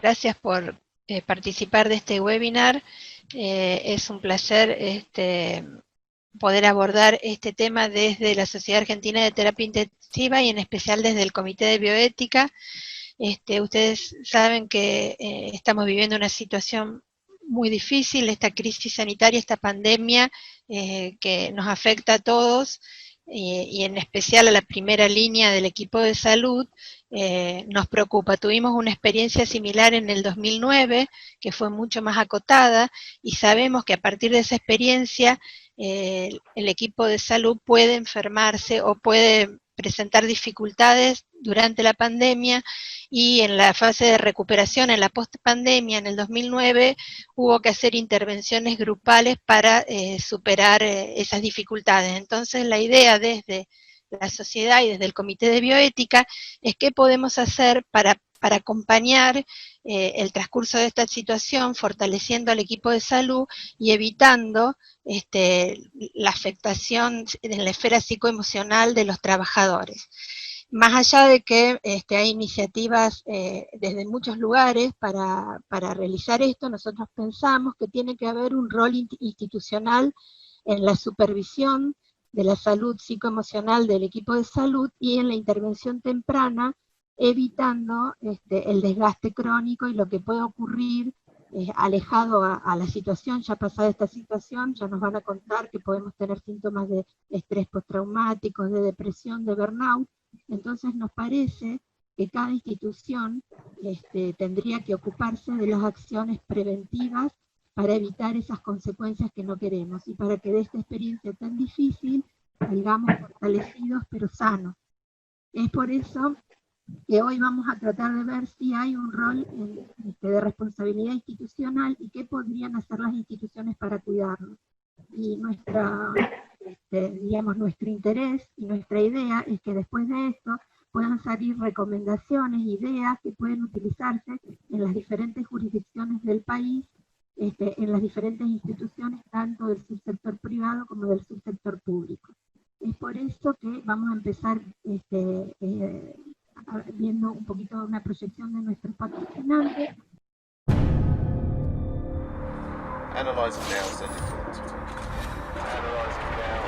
Gracias por participar de este webinar. Es un placer poder abordar este tema desde la Sociedad Argentina de Terapia Intensiva y en especial desde el Comité de Bioética. Ustedes saben que estamos viviendo una situación muy difícil, esta crisis sanitaria, esta pandemia que nos afecta a todos y en especial a la primera línea del equipo de salud, nos preocupa. Tuvimos una experiencia similar en el 2009, que fue mucho más acotada, y sabemos que a partir de esa experiencia el equipo de salud puede enfermarse o puede presentar dificultades durante la pandemia, y en la fase de recuperación, en la post-pandemia, en el 2009, hubo que hacer intervenciones grupales para superar esas dificultades. Entonces la idea desde la sociedad y desde el Comité de Bioética es qué podemos hacer para acompañar el transcurso de esta situación, fortaleciendo al equipo de salud y evitando la afectación en la esfera psicoemocional de los trabajadores. Más allá de que hay iniciativas desde muchos lugares para realizar esto, nosotros pensamos que tiene que haber un rol institucional en la supervisión de la salud psicoemocional del equipo de salud y en la intervención temprana, evitando el desgaste crónico y lo que puede ocurrir alejado a la situación. Ya pasada esta situación, ya nos van a contar que podemos tener síntomas de estrés postraumático, de depresión, de burnout. Entonces nos parece que cada institución tendría que ocuparse de las acciones preventivas para evitar esas consecuencias que no queremos, y para que de esta experiencia tan difícil salgamos fortalecidos pero sanos. Es por eso que hoy vamos a tratar de ver si hay un rol de responsabilidad institucional y qué podrían hacer las instituciones para cuidarnos. Y nuestro interés y nuestra idea es que después de esto puedan salir recomendaciones, ideas que pueden utilizarse en las diferentes jurisdicciones del país, en las diferentes instituciones, tanto del subsector privado como del subsector público. Es por eso que vamos a empezar viendo un poquito una proyección de nuestros patrocinantes. Analyze it now, send it to us. Analyze it now.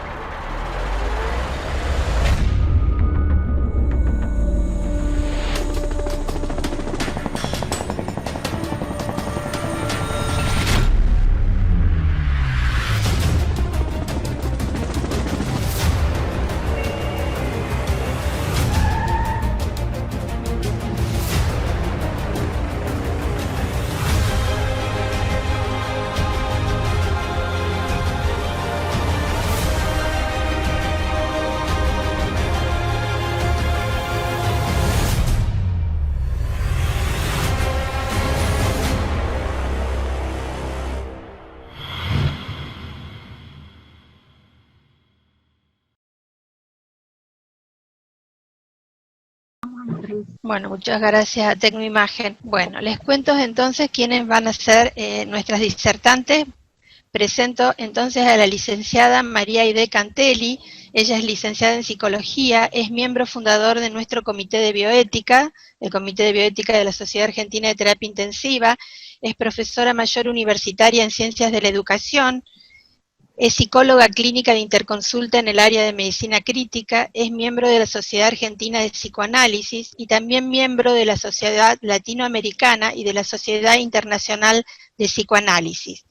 Bueno, muchas gracias a Tecnoimagen. Bueno, les cuento entonces quiénes van a ser nuestras disertantes. Presento entonces a la licenciada María Aide Cantelli. Ella es licenciada en Psicología, es miembro fundador de nuestro Comité de Bioética, el Comité de Bioética de la Sociedad Argentina de Terapia Intensiva, es profesora mayor universitaria en Ciencias de la Educación, es psicóloga clínica de interconsulta en el área de medicina crítica, es miembro de la Sociedad Argentina de Psicoanálisis y también miembro de la Sociedad Latinoamericana y de la Sociedad Internacional de Psicoanálisis.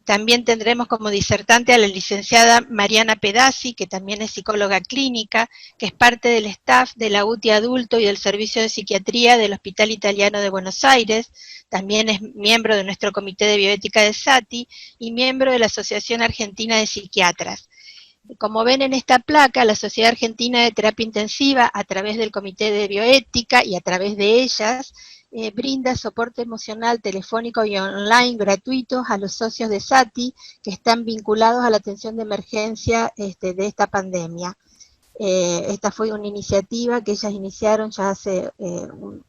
También tendremos como disertante a la licenciada Mariana Pedazzi, que también es psicóloga clínica, que es parte del staff de la UTI Adulto y del Servicio de Psiquiatría del Hospital Italiano de Buenos Aires, también es miembro de nuestro Comité de Bioética de SATI y miembro de la Asociación Argentina de Psiquiatras. Como ven en esta placa, la Sociedad Argentina de Terapia Intensiva, a través del Comité de Bioética y a través de ellas, brinda soporte emocional telefónico y online gratuitos a los socios de SATI que están vinculados a la atención de emergencia de esta pandemia. Esta fue una iniciativa que ellas iniciaron ya hace un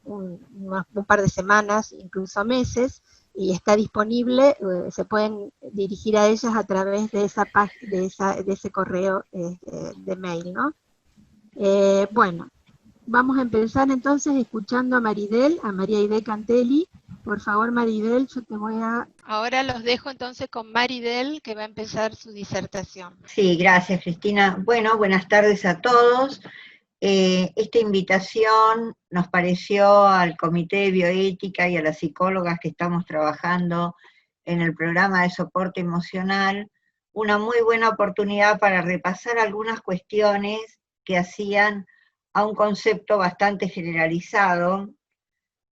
par de semamas, incluso meses, y está disponible, se pueden dirigir a ellas a través de de ese correo de mail, ¿no? Bueno, Vamos a empezar entonces escuchando a Maridel, a María Aide Cantelli. Por favor, Maridel, yo te voy a... Ahora los dejo entonces con Maridel, que va a empezar su disertación. Sí, gracias, Cristina. Bueno, buenas tardes a todos. Esta invitación nos pareció al Comité de Bioética y a las psicólogas que estamos trabajando en el programa de soporte emocional una muy buena oportunidad para repasar algunas cuestiones que hacían a un concepto bastante generalizado,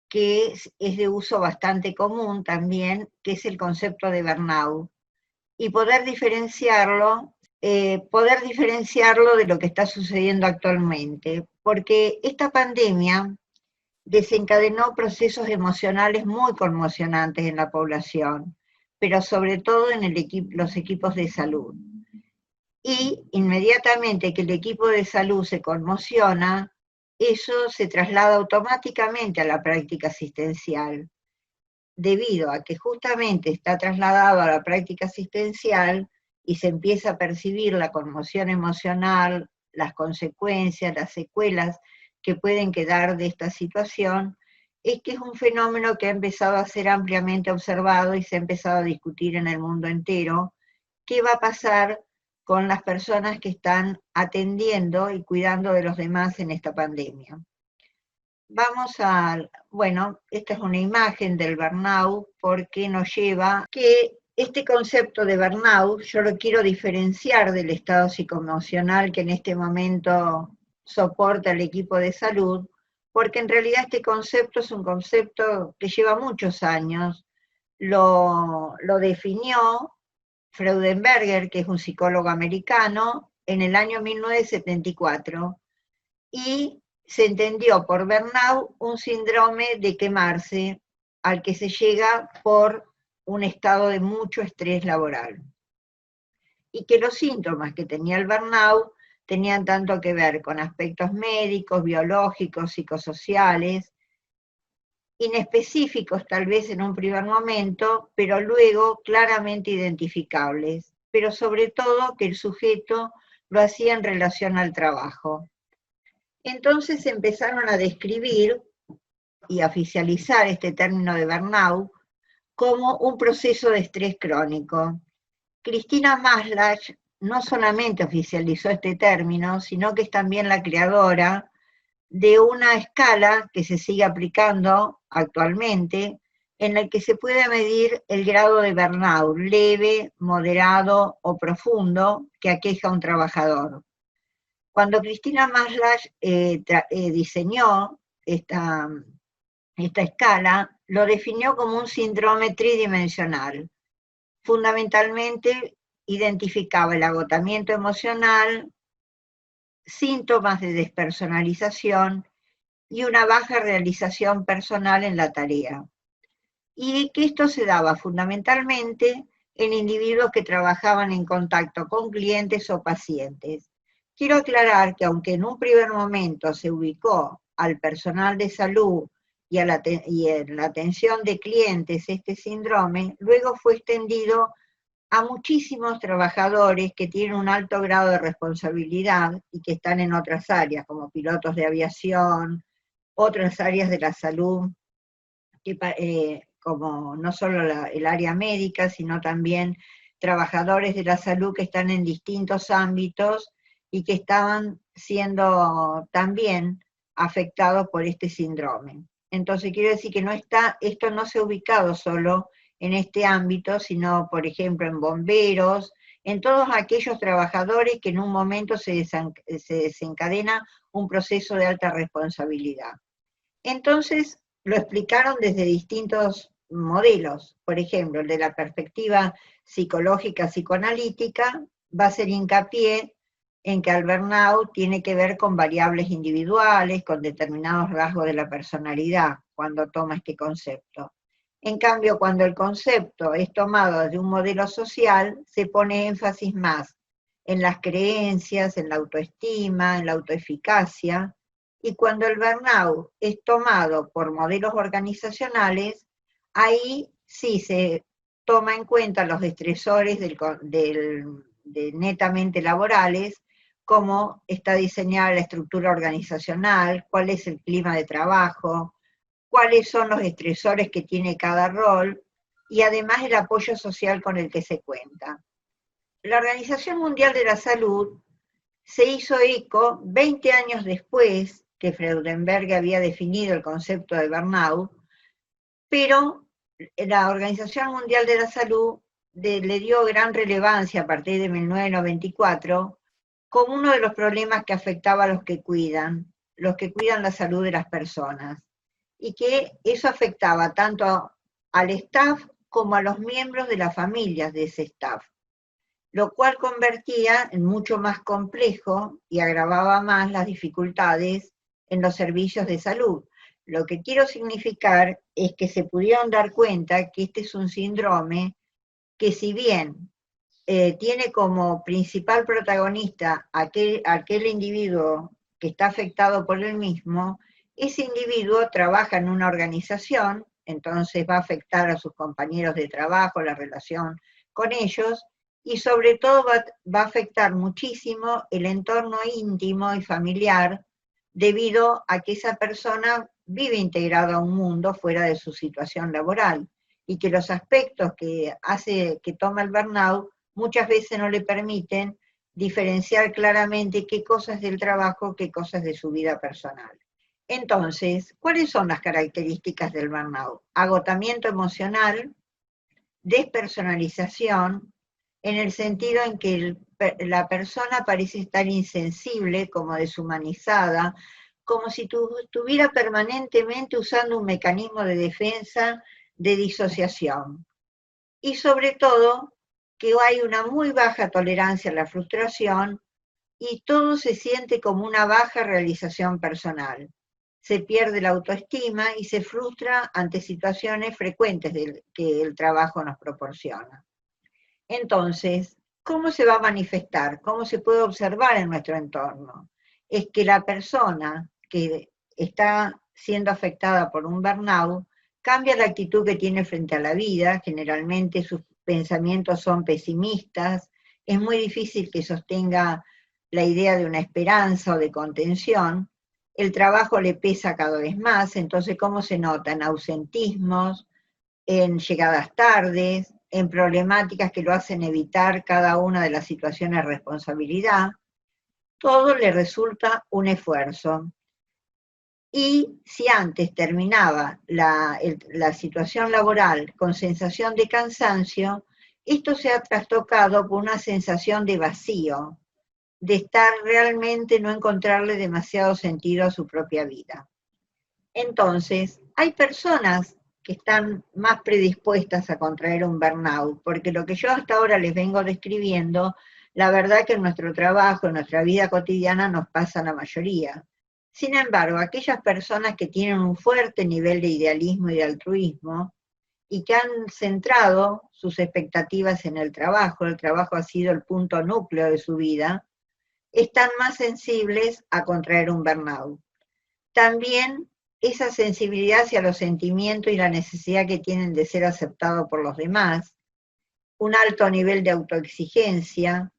que es de uso bastante común también, que es el concepto de burnout, y poder diferenciarlo de lo que está sucediendo actualmente, porque esta pandemia desencadenó procesos emocionales muy conmocionantes en la población, pero sobre todo en los equipos de salud. Y inmediatamente que el equipo de salud se conmociona, eso se traslada automáticamente a la práctica asistencial, debido a que justamente está trasladado a la práctica asistencial y se empieza a percibir la conmoción emocional, las consecuencias, las secuelas que pueden quedar de esta situación, es que es un fenómeno que ha empezado a ser ampliamente observado y se ha empezado a discutir en el mundo entero. ¿Qué va a pasar con las personas que están atendiendo y cuidando de los demás en esta pandemia? Bueno, esta es una imagen del burnout porque nos lleva que este concepto de burnout yo lo quiero diferenciar del estado psicoemocional que en este momento soporta el equipo de salud, porque en realidad este concepto es un concepto que lleva muchos años. Lo definió Freudenberger, que es un psicólogo americano, en el año 1974, y se entendió por burnout un síndrome de quemarse al que se llega por un estado de mucho estrés laboral. Y que los síntomas que tenía el burnout tenían tanto que ver con aspectos médicos, biológicos, psicosociales, inespecíficos tal vez en un primer momento, pero luego claramente identificables, pero sobre todo que el sujeto lo hacía en relación al trabajo. Entonces empezaron a describir y a oficializar este término de burnout como un proceso de estrés crónico. Cristina Maslach no solamente oficializó este término, sino que es también la creadora de una escala que se sigue aplicando actualmente, en la que se puede medir el grado de burnout leve, moderado o profundo que aqueja a un trabajador. Cuando Cristina Maslach diseñó esta escala, lo definió como un síndrome tridimensional. Fundamentalmente identificaba el agotamiento emocional, síntomas de despersonalización y una baja realización personal en la tarea. Y que esto se daba fundamentalmente en individuos que trabajaban en contacto con clientes o pacientes. Quiero aclarar que aunque en un primer momento se ubicó al personal de salud y en la atención de clientes este síndrome, luego fue extendido a muchísimos trabajadores que tienen un alto grado de responsabilidad y que están en otras áreas, como pilotos de aviación, otras áreas de la salud, como no solo el área médica, sino también trabajadores de la salud que están en distintos ámbitos y que estaban siendo también afectados por este síndrome. Entonces quiero decir que esto no se ha ubicado solo en este ámbito, sino por ejemplo en bomberos, en todos aquellos trabajadores que en un momento se desencadena un proceso de alta responsabilidad. Entonces lo explicaron desde distintos modelos. Por ejemplo, el de la perspectiva psicológica, psicoanalítica, va a hacer hincapié en que el burnout tiene que ver con variables individuales, con determinados rasgos de la personalidad, cuando toma este concepto. En cambio, cuando el concepto es tomado desde un modelo social, se pone énfasis más en las creencias, en la autoestima, en la autoeficacia, y cuando el burnout es tomado por modelos organizacionales, ahí sí se toma en cuenta los estresores netamente laborales, cómo está diseñada la estructura organizacional, cuál es el clima de trabajo, cuáles son los estresores que tiene cada rol, y además el apoyo social con el que se cuenta. La Organización Mundial de la Salud se hizo eco 20 años después que Freudenberg había definido el concepto de burnout, pero la Organización Mundial de la Salud le dio gran relevancia a partir de 1994 como uno de los problemas que afectaba a los que cuidan la salud de las personas, y que eso afectaba tanto al staff como a los miembros de las familias de ese staff, lo cual convertía en mucho más complejo y agravaba más las dificultades en los servicios de salud. Lo que quiero significar es que se pudieron dar cuenta que este es un síndrome que, si bien tiene como principal protagonista aquel individuo que está afectado por él mismo, ese individuo trabaja en una organización, entonces va a afectar a sus compañeros de trabajo, la relación con ellos, y sobre todo va a afectar muchísimo el entorno íntimo y familiar, debido a que esa persona vive integrada a un mundo fuera de su situación laboral, y que los aspectos que toma el burnout muchas veces no le permiten diferenciar claramente qué cosas del trabajo, qué cosas de su vida personal. Entonces, ¿cuáles son las características del burnout? Agotamiento emocional, despersonalización, en el sentido en que la persona parece estar insensible, como deshumanizada, como si estuviera permanentemente usando un mecanismo de defensa de disociación. Y sobre todo, que hay una muy baja tolerancia a la frustración y todo se siente como una baja realización personal. Se pierde la autoestima y se frustra ante situaciones frecuentes que el trabajo nos proporciona. Entonces, ¿cómo se va a manifestar? ¿Cómo se puede observar en nuestro entorno? Es que la persona que está siendo afectada por un burnout cambia la actitud que tiene frente a la vida, generalmente sus pensamientos son pesimistas, es muy difícil que sostenga la idea de una esperanza o de contención, el trabajo le pesa cada vez más, entonces ¿cómo se nota? En ausentismos, en llegadas tardes, en problemáticas que lo hacen evitar cada una de las situaciones de responsabilidad, todo le resulta un esfuerzo. Y si antes terminaba la situación laboral con sensación de cansancio, esto se ha trastocado por una sensación de vacío, de estar realmente no encontrarle demasiado sentido a su propia vida. Entonces, hay personas que están más predispuestas a contraer un burnout, porque lo que yo hasta ahora les vengo describiendo, la verdad que en nuestro trabajo, en nuestra vida cotidiana nos pasa la mayoría. Sin embargo, aquellas personas que tienen un fuerte nivel de idealismo y de altruismo, y que han centrado sus expectativas en el trabajo ha sido el punto núcleo de su vida, están más sensibles a contraer un burnout. También esa sensibilidad hacia los sentimientos y la necesidad que tienen de ser aceptados por los demás, un alto nivel de autoexigencia,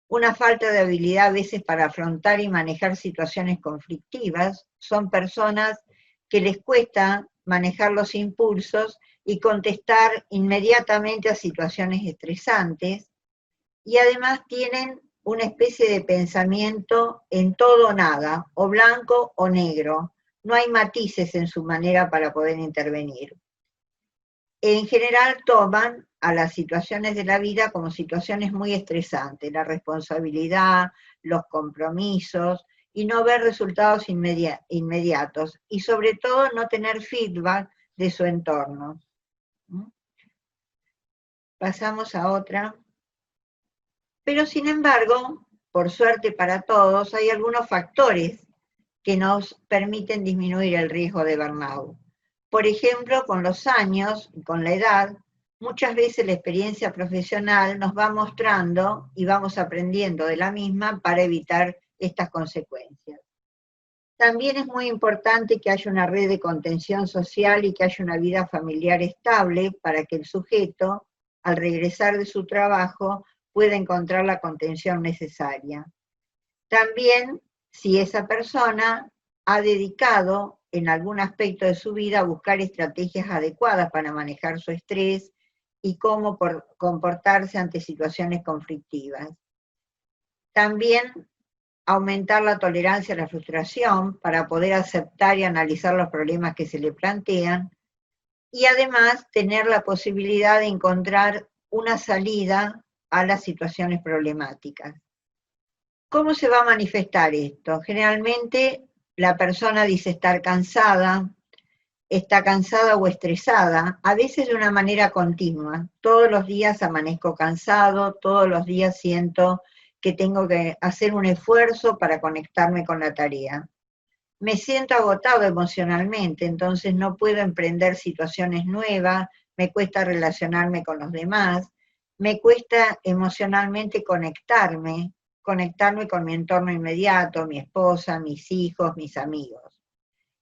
una falta de habilidad a veces para afrontar y manejar situaciones conflictivas, son personas que les cuesta manejar los impulsos y contestar inmediatamente a situaciones estresantes, y además tienen una especie de pensamiento en todo o nada, o blanco o negro. No hay matices en su manera para poder intervenir. En general toman a las situaciones de la vida como situaciones muy estresantes, la responsabilidad, los compromisos, y no ver resultados inmediatos, y sobre todo no tener feedback de su entorno. Pasamos a otra. Pero sin embargo, por suerte para todos, hay algunos factores que nos permiten disminuir el riesgo de burnout. Por ejemplo, con los años y con la edad, muchas veces la experiencia profesional nos va mostrando y vamos aprendiendo de la misma para evitar estas consecuencias. También es muy importante que haya una red de contención social y que haya una vida familiar estable para que el sujeto, al regresar de su trabajo, pueda encontrar la contención necesaria. También si esa persona ha dedicado en algún aspecto de su vida a buscar estrategias adecuadas para manejar su estrés y cómo comportarse ante situaciones conflictivas. También aumentar la tolerancia a la frustración para poder aceptar y analizar los problemas que se le plantean, y además tener la posibilidad de encontrar una salida a las situaciones problemáticas. ¿Cómo se va a manifestar esto? Generalmente la persona dice estar cansada, está cansada o estresada, a veces de una manera continua. Todos los días amanezco cansado, todos los días siento que tengo que hacer un esfuerzo para conectarme con la tarea. Me siento agotado emocionalmente, entonces no puedo emprender situaciones nuevas, me cuesta relacionarme con los demás, me cuesta emocionalmente conectarme con mi entorno inmediato, mi esposa, mis hijos, mis amigos.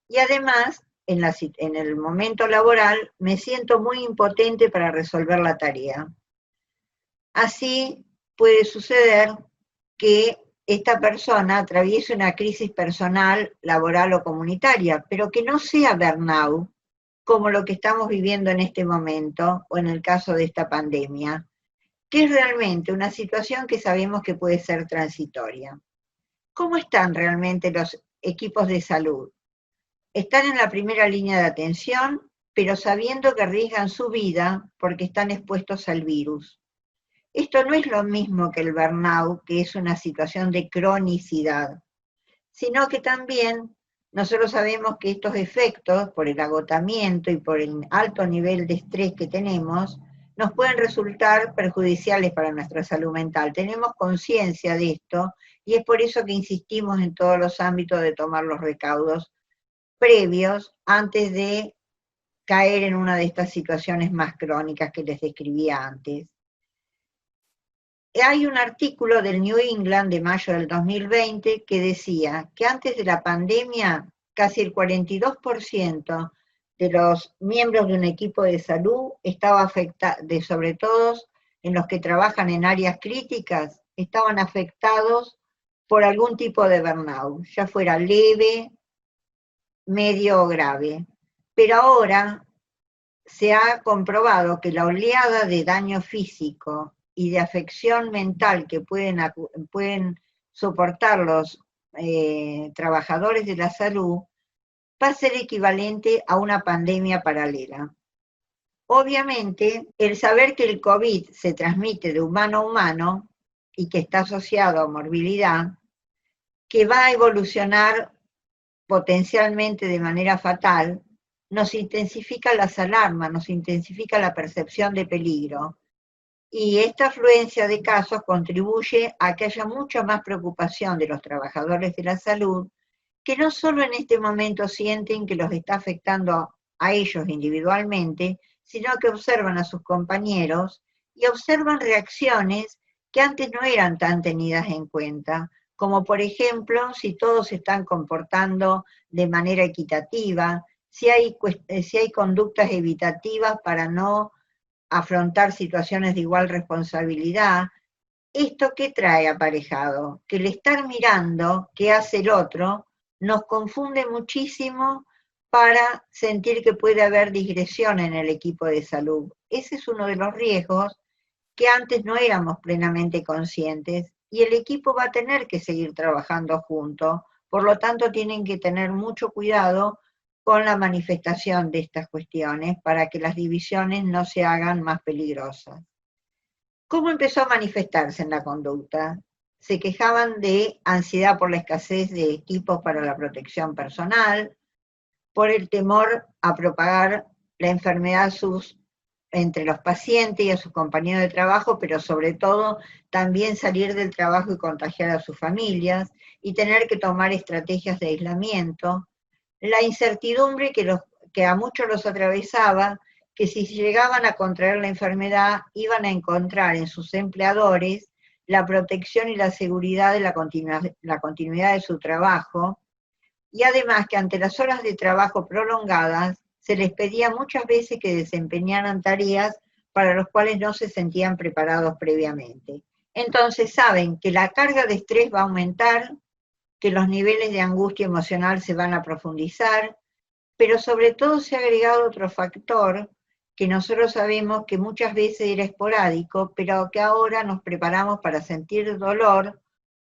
Y además, en el momento laboral, me siento muy impotente para resolver la tarea. Así puede suceder que esta persona atraviese una crisis personal, laboral o comunitaria, pero que no sea burnout, como lo que estamos viviendo en este momento, o en el caso de esta pandemia, que es realmente una situación que sabemos que puede ser transitoria. ¿Cómo están realmente los equipos de salud? Están en la primera línea de atención, pero sabiendo que arriesgan su vida porque están expuestos al virus. Esto no es lo mismo que el burnout, que es una situación de cronicidad, sino que también nosotros sabemos que estos efectos, por el agotamiento y por el alto nivel de estrés que tenemos, nos pueden resultar perjudiciales para nuestra salud mental. Tenemos conciencia de esto y es por eso que insistimos en todos los ámbitos de tomar los recaudos previos antes de caer en una de estas situaciones más crónicas que les describía antes. Hay un artículo del New England de mayo del 2020 que decía que antes de la pandemia casi el 42% de los miembros de un equipo de salud estaba afectado, sobre todo en los que trabajan en áreas críticas, estaban afectados por algún tipo de burnout, ya fuera leve, medio o grave. Pero ahora se ha comprobado que la oleada de daño físico y de afección mental que pueden soportar los trabajadores de la salud va a ser equivalente a una pandemia paralela. Obviamente, el saber que el COVID se transmite de humano a humano y que está asociado a morbilidad, que va a evolucionar potencialmente de manera fatal, nos intensifica las alarmas, nos intensifica la percepción de peligro. Y esta afluencia de casos contribuye a que haya mucha más preocupación de los trabajadores de la salud, que no solo en este momento sienten que los está afectando a ellos individualmente, sino que observan a sus compañeros y observan reacciones que antes no eran tan tenidas en cuenta, como por ejemplo si todos se están comportando de manera equitativa, si hay conductas evitativas para no afrontar situaciones de igual responsabilidad. ¿Esto qué trae aparejado? Que el estar mirando qué hace el otro nos confunde muchísimo para sentir que puede haber digresión en el equipo de salud. Ese es uno de los riesgos que antes no éramos plenamente conscientes y el equipo va a tener que seguir trabajando junto. Por lo tanto, tienen que tener mucho cuidado con la manifestación de estas cuestiones para que las divisiones no se hagan más peligrosas. ¿Cómo empezó a manifestarse en la conducta? Se quejaban de ansiedad por la escasez de equipos para la protección personal, por el temor a propagar la enfermedad entre los pacientes y a sus compañeros de trabajo, pero sobre todo también salir del trabajo y contagiar a sus familias, y tener que tomar estrategias de aislamiento. La incertidumbre que a muchos los atravesaba, que si llegaban a contraer la enfermedad iban a encontrar en sus empleadores la protección y la seguridad de la continuidad de su trabajo, y además que ante las horas de trabajo prolongadas se les pedía muchas veces que desempeñaran tareas para las cuales no se sentían preparados previamente. Entonces saben que la carga de estrés va a aumentar, que los niveles de angustia emocional se van a profundizar, pero sobre todo se ha agregado otro factor que nosotros sabemos que muchas veces era esporádico, pero que ahora nos preparamos para sentir dolor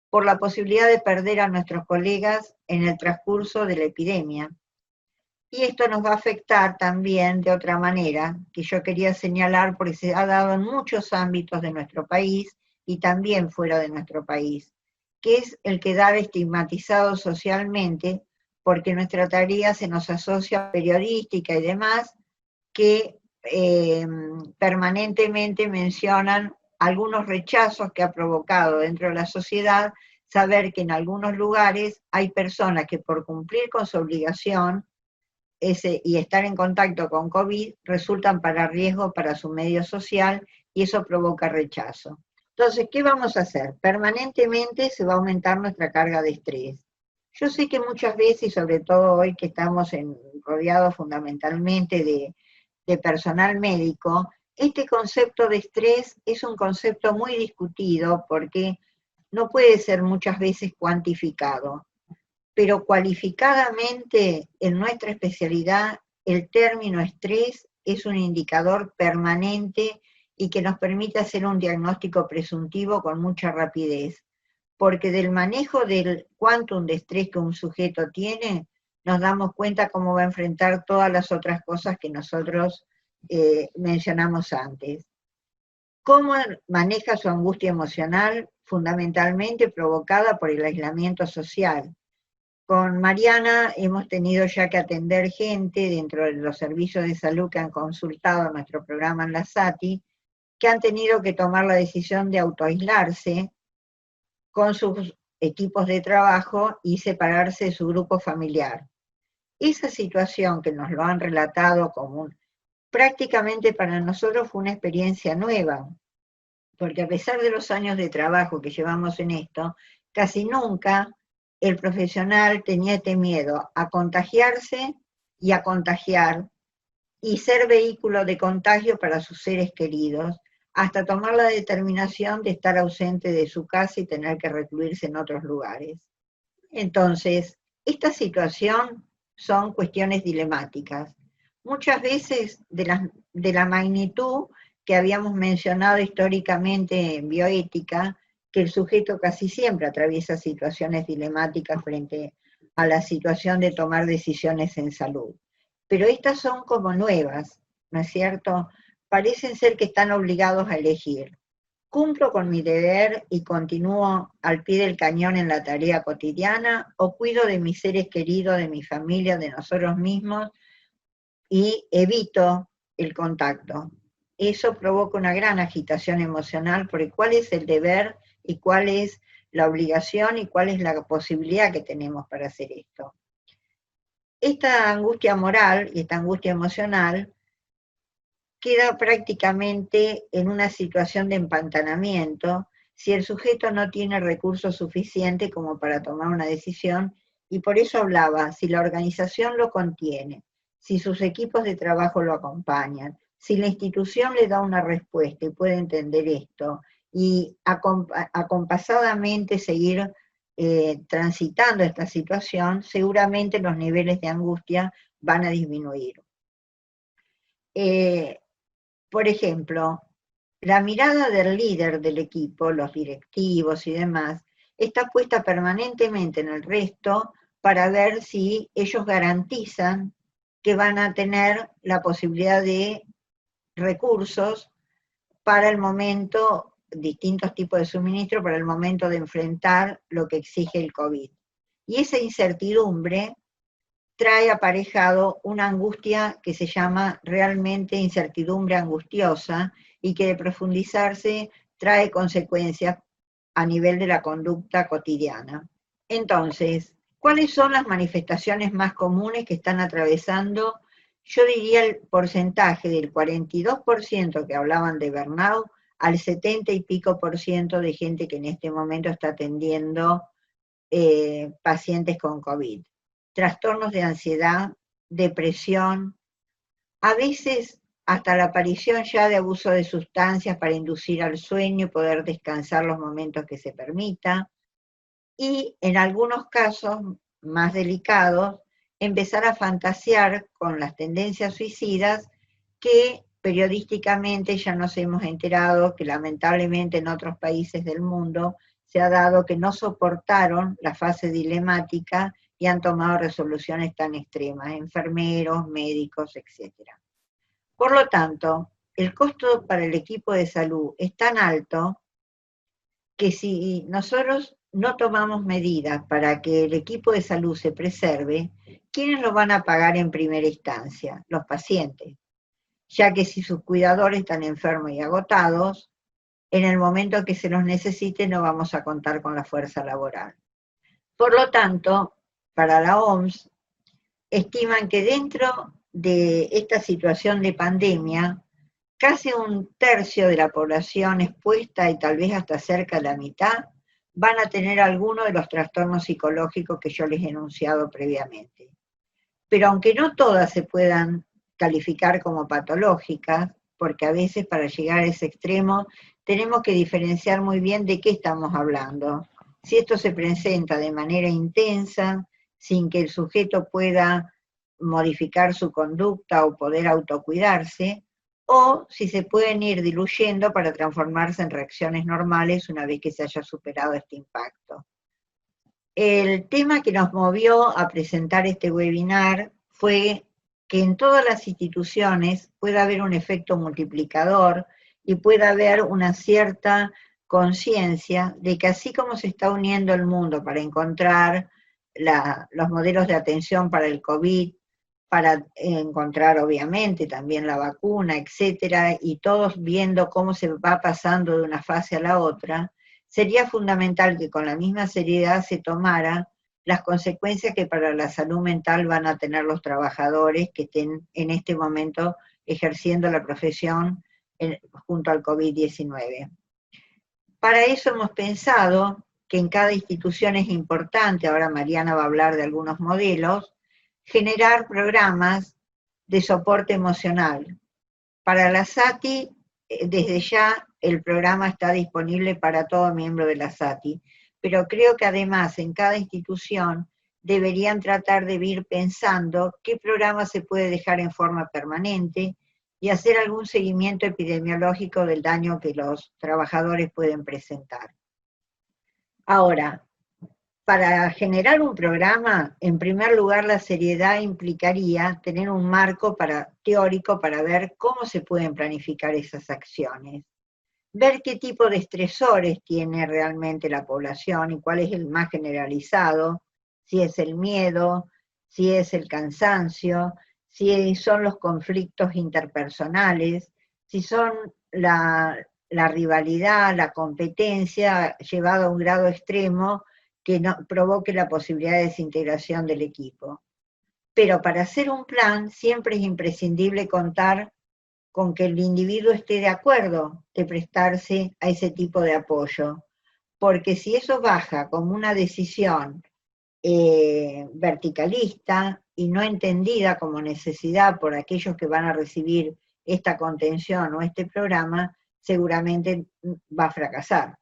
por la posibilidad de perder a nuestros colegas en el transcurso de la epidemia. Y esto nos va a afectar también de otra manera, que yo quería señalar porque se ha dado en muchos ámbitos de nuestro país y también fuera de nuestro país, que es el quedar estigmatizado socialmente, porque nuestra tarea se nos asocia periodística y demás, que permanentemente mencionan algunos rechazos que ha provocado dentro de la sociedad saber que en algunos lugares hay personas que por cumplir con su obligación y estar en contacto con COVID resultan para riesgo para su medio social y eso provoca rechazo. Entonces, ¿qué vamos a hacer? Permanentemente se va a aumentar nuestra carga de estrés. Yo sé que muchas veces, y sobre todo hoy que estamos rodeados fundamentalmente de personal médico, este concepto de estrés es un concepto muy discutido porque no puede ser muchas veces cuantificado, pero cualificadamente en nuestra especialidad el término estrés es un indicador permanente y que nos permite hacer un diagnóstico presuntivo con mucha rapidez, porque del manejo del quantum de estrés que un sujeto tiene, nos damos cuenta cómo va a enfrentar todas las otras cosas que nosotros mencionamos antes. ¿Cómo maneja su angustia emocional? Fundamentalmente provocada por el aislamiento social. Con Mariana hemos tenido ya que atender gente dentro de los servicios de salud que han consultado nuestro programa en la SATI, que han tenido que tomar la decisión de autoaislarse con sus equipos de trabajo y separarse de su grupo familiar. Esa situación que nos lo han relatado como prácticamente para nosotros fue una experiencia nueva, porque a pesar de los años de trabajo que llevamos en esto, casi nunca el profesional tenía este miedo a contagiarse y a contagiar y ser vehículo de contagio para sus seres queridos, hasta tomar la determinación de estar ausente de su casa y tener que recluirse en otros lugares. Entonces, esta situación son cuestiones dilemáticas. Muchas veces de la magnitud que habíamos mencionado históricamente en bioética, que el sujeto casi siempre atraviesa situaciones dilemáticas frente a la situación de tomar decisiones en salud. Pero estas son como nuevas, ¿no es cierto? Parecen ser que están obligados a elegir. ¿Cumplo con mi deber y continúo al pie del cañón en la tarea cotidiana o cuido de mis seres queridos, de mi familia, de nosotros mismos y evito el contacto? Eso provoca una gran agitación emocional porque cuál es el deber y cuál es la obligación y cuál es la posibilidad que tenemos para hacer esto. Esta angustia moral y esta angustia emocional queda prácticamente en una situación de empantanamiento si el sujeto no tiene recursos suficientes como para tomar una decisión, y por eso hablaba, si la organización lo contiene, si sus equipos de trabajo lo acompañan, si la institución le da una respuesta y puede entender esto, y acompasadamente seguir transitando esta situación, seguramente los niveles de angustia van a disminuir. Por ejemplo, la mirada del líder del equipo, los directivos y demás, está puesta permanentemente en el resto para ver si ellos garantizan que van a tener la posibilidad de recursos para el momento, distintos tipos de suministro para el momento de enfrentar lo que exige el COVID. Y esa incertidumbre trae aparejado una angustia que se llama realmente incertidumbre angustiosa y que de profundizarse trae consecuencias a nivel de la conducta cotidiana. Entonces, ¿cuáles son las manifestaciones más comunes que están atravesando? Yo diría el porcentaje del 42% que hablaban de burnout al 70 y pico por ciento de gente que en este momento está atendiendo pacientes con COVID. Trastornos de ansiedad, depresión, a veces hasta la aparición ya de abuso de sustancias para inducir al sueño y poder descansar los momentos que se permita, y en algunos casos más delicados, empezar a fantasear con las tendencias suicidas que periodísticamente ya nos hemos enterado que lamentablemente en otros países del mundo se ha dado que no soportaron la fase dilemática y han tomado resoluciones tan extremas, enfermeros, médicos, etc. Por lo tanto, el costo para el equipo de salud es tan alto que si nosotros no tomamos medidas para que el equipo de salud se preserve, ¿quiénes lo van a pagar en primera instancia? Los pacientes, ya que si sus cuidadores están enfermos y agotados, en el momento que se los necesite no vamos a contar con la fuerza laboral. Por lo tanto, para la OMS, estiman que dentro de esta situación de pandemia, casi un tercio de la población expuesta y tal vez hasta cerca de la mitad van a tener alguno de los trastornos psicológicos que yo les he enunciado previamente. Pero aunque no todas se puedan calificar como patológicas, porque a veces para llegar a ese extremo tenemos que diferenciar muy bien de qué estamos hablando. Si esto se presenta de manera intensa, sin que el sujeto pueda modificar su conducta o poder autocuidarse, o si se pueden ir diluyendo para transformarse en reacciones normales una vez que se haya superado este impacto. El tema que nos movió a presentar este webinar fue que en todas las instituciones pueda haber un efecto multiplicador y pueda haber una cierta conciencia de que así como se está uniendo el mundo para encontrar los modelos de atención para el COVID, para encontrar obviamente también la vacuna, etcétera, y todos viendo cómo se va pasando de una fase a la otra, sería fundamental que con la misma seriedad se tomara las consecuencias que para la salud mental van a tener los trabajadores que estén en este momento ejerciendo la profesión junto al COVID-19. Para eso hemos pensado que en cada institución es importante, ahora Mariana va a hablar de algunos modelos, generar programas de soporte emocional. Para la SATI, desde ya el programa está disponible para todo miembro de la SATI, pero creo que además en cada institución deberían tratar de ir pensando qué programa se puede dejar en forma permanente y hacer algún seguimiento epidemiológico del daño que los trabajadores pueden presentar. Ahora, para generar un programa, en primer lugar la seriedad implicaría tener un marco teórico para ver cómo se pueden planificar esas acciones. Ver qué tipo de estresores tiene realmente la población y cuál es el más generalizado, si es el miedo, si es el cansancio, si son los conflictos interpersonales, si son la rivalidad, la competencia llevada a un grado extremo que no provoque la posibilidad de desintegración del equipo. Pero para hacer un plan siempre es imprescindible contar con que el individuo esté de acuerdo de prestarse a ese tipo de apoyo, porque si eso baja como una decisión verticalista y no entendida como necesidad por aquellos que van a recibir esta contención o este programa, seguramente va a fracasar.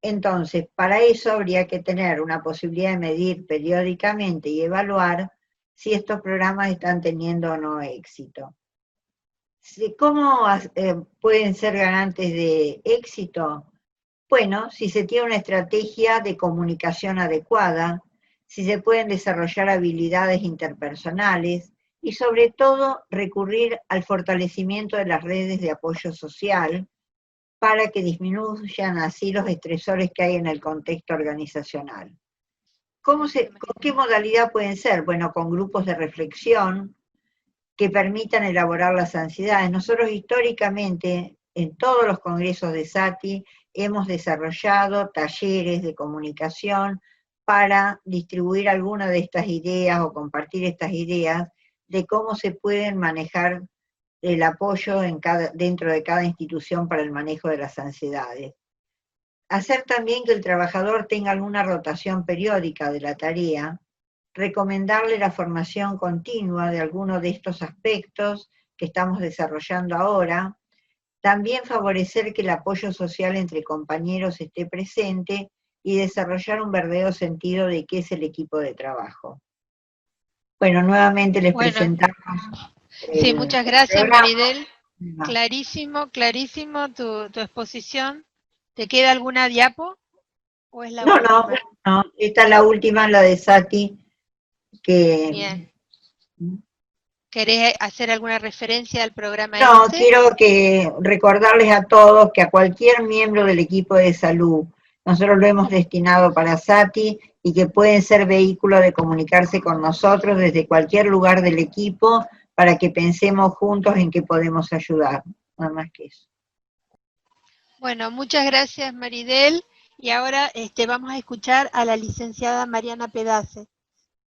Entonces, para eso habría que tener una posibilidad de medir periódicamente y evaluar si estos programas están teniendo o no éxito. ¿Cómo pueden ser garantes de éxito? Bueno, si se tiene una estrategia de comunicación adecuada, si se pueden desarrollar habilidades interpersonales y sobre todo recurrir al fortalecimiento de las redes de apoyo social para que disminuyan así los estresores que hay en el contexto organizacional. ¿Con qué modalidad pueden ser? Bueno, con grupos de reflexión que permitan elaborar las ansiedades. Nosotros históricamente, en todos los congresos de SATI, hemos desarrollado talleres de comunicación para distribuir algunas de estas ideas o compartir estas ideas de cómo se pueden manejar el apoyo dentro de cada institución para el manejo de las ansiedades. Hacer también que el trabajador tenga alguna rotación periódica de la tarea, recomendarle la formación continua de alguno de estos aspectos que estamos desarrollando ahora. También favorecer que el apoyo social entre compañeros esté presente y desarrollar un verdadero sentido de qué es el equipo de trabajo. Bueno, nuevamente les presentamos sí, muchas gracias, programa. Maridel. Clarísimo, clarísimo tu exposición. ¿Te queda alguna diapo? ¿O es la última? No, esta es la última, la de Sati, que... Bien. ¿Querés hacer alguna referencia al programa No, ese? quiero recordarles a todos que a cualquier miembro del equipo de salud, nosotros lo hemos destinado para Sati y que pueden ser vehículo de comunicarse con nosotros desde cualquier lugar del equipo para que pensemos juntos en qué podemos ayudar, nada más que eso. Bueno, muchas gracias, Maridel, y ahora vamos a escuchar a la licenciada Mariana Pedace.